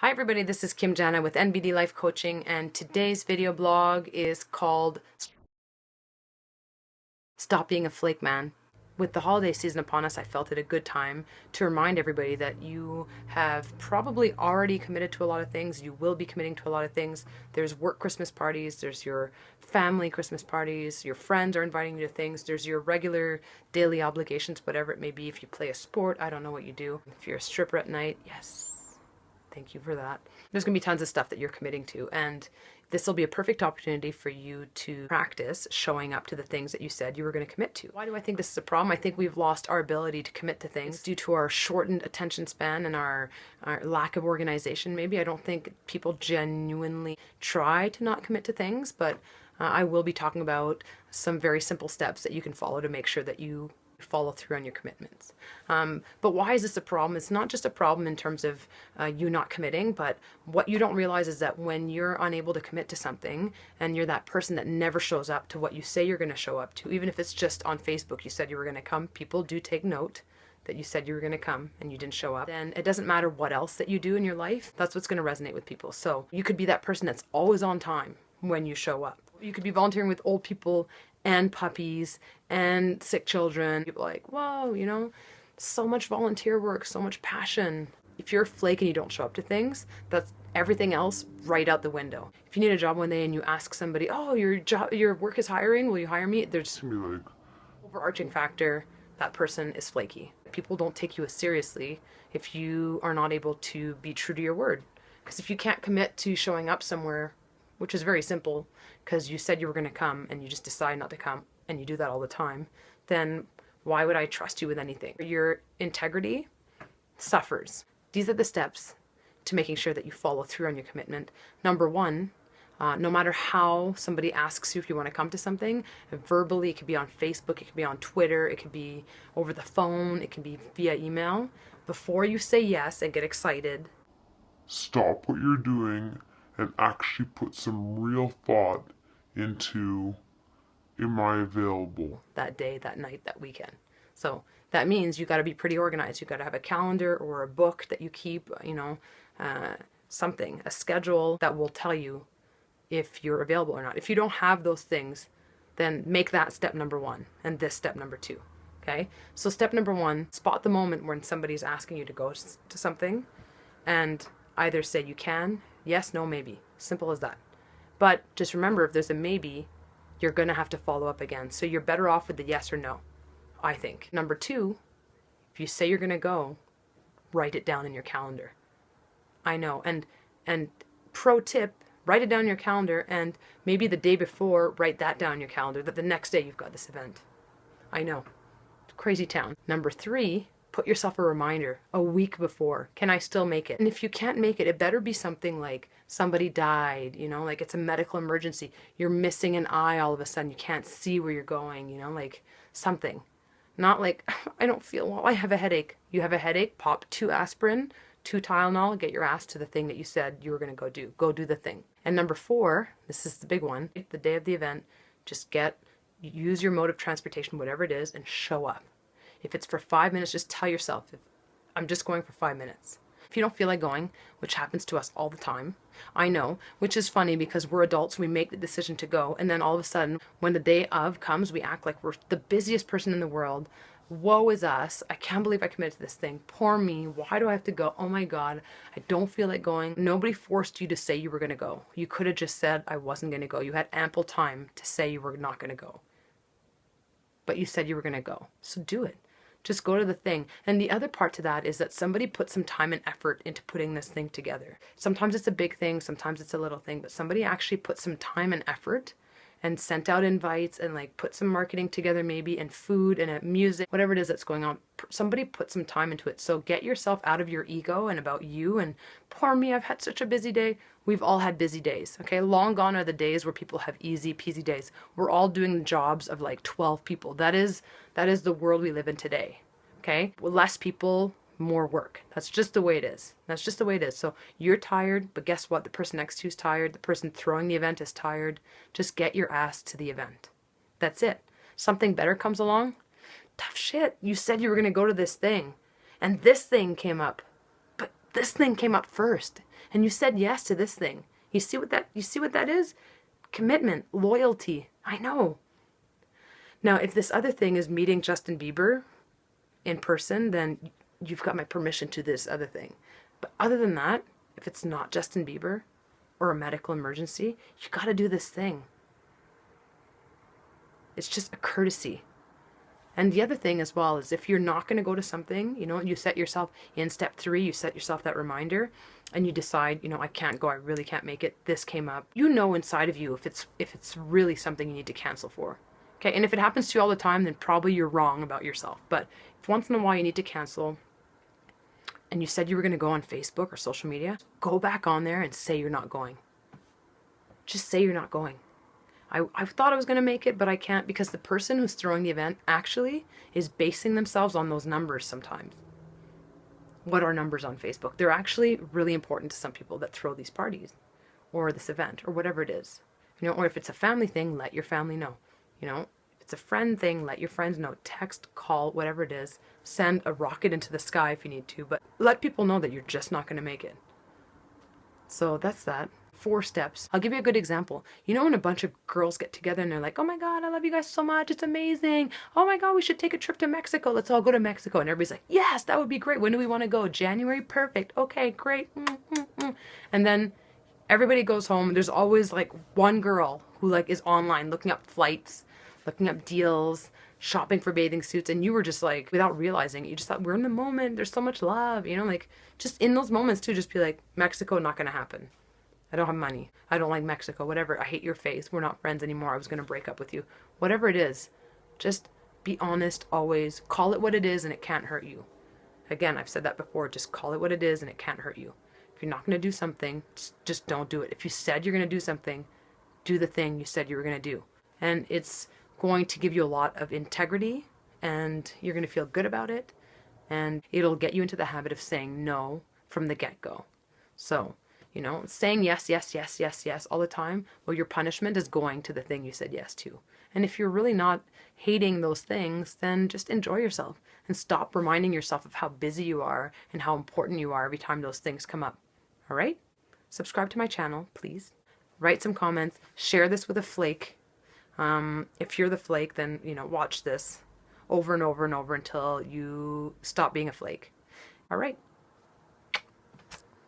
Hi everybody, this is Kim Jana with NBD Life Coaching, and today's video blog is called Stop Being a Flake Man. With the holiday season upon us, I felt it a good time to remind everybody that you have probably already committed to a lot of things. You will be committing to a lot of things. There's work Christmas parties, there's your family Christmas parties, your friends are inviting you to things, there's your regular daily obligations, whatever it may be. If you play a sport, I don't know what you do. If you're a stripper at night, yes. Thank you for that. There's going to be tons of stuff that you're committing to, and this will be a perfect opportunity for you to practice showing up to the things that you said you were going to commit to. Why do I think this is a problem? I think we've lost our ability to commit to things due to our shortened attention span and our lack of organization. Maybe I don't think people genuinely try to not commit to things, but I will be talking about some very simple steps that you can follow to make sure that you follow through on your commitments. But why is this a problem? It's not just a problem in terms of you not committing, but what you don't realize is that when you're unable to commit to something and you're that person that never shows up to what you say you're going to show up to, even if it's just on Facebook, you said you were going to come, people do take note that you said you were going to come and you didn't show up, then it doesn't matter what else that you do in your life. That's what's going to resonate with people. So you could be that person that's always on time when you show up. You could be volunteering with old people and puppies and sick children. People are like, whoa, you know, so much volunteer work, so much passion. If you're a flake and you don't show up to things, that's everything else right out the window. If you need a job one day and you ask somebody, oh, your work is hiring, will you hire me? There's gonna be like overarching factor, that person is flaky. People don't take you as seriously if you are not able to be true to your word. Because if you can't commit to showing up somewhere, which is very simple, because you said you were going to come and you just decide not to come, and you do that all the time, then why would I trust you with anything? Your integrity suffers. These are the steps to making sure that you follow through on your commitment. Number one, no matter how somebody asks you if you want to come to something, verbally, it could be on Facebook, it could be on Twitter, it could be over the phone, it can be via email. Before you say yes and get excited, stop what you're doing and actually put some real thought into, am I available? That day, that night, that weekend. So that means you got to be pretty organized. You got to have a calendar or a book that you keep, something, a schedule that will tell you if you're available or not. If you don't have those things, then make that step number one and this step number two. Okay? So step number one, spot the moment when somebody's asking you to go to something and either say you can, yes, no, maybe. Simple as that. But just remember, if there's a maybe, you're going to have to follow up again. So you're better off with the yes or no, I think. Number two, if you say you're going to go, write it down in your calendar. I know. And pro tip, write it down in your calendar, and maybe the day before, write that down in your calendar, that the next day you've got this event. I know. Crazy town. Number three, put yourself a reminder a week before. Can I still make it? And if you can't make it, it better be something like somebody died, like it's a medical emergency. You're missing an eye all of a sudden. You can't see where you're going, like something. Not like, I don't feel well, I have a headache. You have a headache, pop 2 aspirin, 2 Tylenol, get your ass to the thing that you said you were going to go do. Go do the thing. And number four, this is the big one, the day of the event, just use your mode of transportation, whatever it is, and show up. If it's for 5 minutes, just tell yourself, I'm just going for 5 minutes. If you don't feel like going, which happens to us all the time, I know, which is funny because we're adults, we make the decision to go, and then all of a sudden, when the day of comes, we act like we're the busiest person in the world. Woe is us. I can't believe I committed to this thing. Poor me. Why do I have to go? Oh my God, I don't feel like going. Nobody forced you to say you were going to go. You could have just said, I wasn't going to go. You had ample time to say you were not going to go. But you said you were going to go. So do it. Just go to the thing. And the other part to that is that somebody put some time and effort into putting this thing together. Sometimes it's a big thing, sometimes it's a little thing, but somebody actually put some time and effort and sent out invites and put some marketing together maybe, and food and music, whatever it is that's going on. Somebody put some time into it. So get yourself out of your ego and about you and poor me, I've had such a busy day. We've all had busy days, okay? Long gone are the days where people have easy peasy days. We're all doing jobs of 12 people. That is the world we live in today, okay? Well, less people, more work. That's just the way it is. That's just the way it is. So you're tired, but guess what? The person next to you is tired. The person throwing the event is tired. Just get your ass to the event. That's it. Something better comes along. Tough shit. You said you were going to go to this thing, and this thing came up. But this thing came up first, and you said yes to this thing. You see what that is? Commitment, loyalty. I know. Now, if this other thing is meeting Justin Bieber in person, then you've got my permission to this other thing. But other than that, if it's not Justin Bieber or a medical emergency, you got to do this thing. It's just a courtesy. And the other thing as well is if you're not going to go to something, you set yourself in step 3, you set yourself that reminder and you decide, I can't go, I really can't make it. This came up. Inside of you if it's really something you need to cancel for. Okay, and if it happens to you all the time, then probably you're wrong about yourself. But if once in a while you need to cancel and you said you were going to go on Facebook or social media, go back on there and say you're not going. Just say you're not going. I thought I was going to make it, but I can't, because the person who's throwing the event actually is basing themselves on those numbers sometimes. What are numbers on Facebook? They're actually really important to some people that throw these parties or this event or whatever it is. Or if it's a family thing, let your family know. If it's a friend thing, let your friends know. Text, call, whatever it is. Send a rocket into the sky if you need to, but let people know that you're just not going to make it. So that's that. 4 steps. I'll give you a good example. When a bunch of girls get together and they're like, oh my God, I love you guys so much. It's amazing. Oh my God, we should take a trip to Mexico. Let's all go to Mexico. And everybody's like, yes, that would be great. When do we want to go? January? Perfect. Okay, great. And then everybody goes home. There's always like one girl who is online looking up flights, looking up deals, shopping for bathing suits. And you were just like, without realizing it, you just thought, we're in the moment. There's so much love, just in those moments too, just be like, Mexico, not going to happen. I don't have money. I don't like Mexico, whatever. I hate your face. We're not friends anymore. I was going to break up with you. Whatever it is, just be honest always. Call it what it is and it can't hurt you. Again, I've said that before. Just call it what it is and it can't hurt you. If you're not going to do something, just don't do it. If you said you're going to do something, do the thing you said you were going to do. And it's going to give you a lot of integrity and you're going to feel good about it. And it'll get you into the habit of saying no from the get-go. So, saying yes, yes, yes, yes, yes all the time, well, your punishment is going to the thing you said yes to. And if you're really not hating those things, then just enjoy yourself and stop reminding yourself of how busy you are and how important you are every time those things come up. All right? Subscribe to my channel, please. Write some comments. Share this with a flake. If you're the flake, then, watch this over and over and over until you stop being a flake. All right.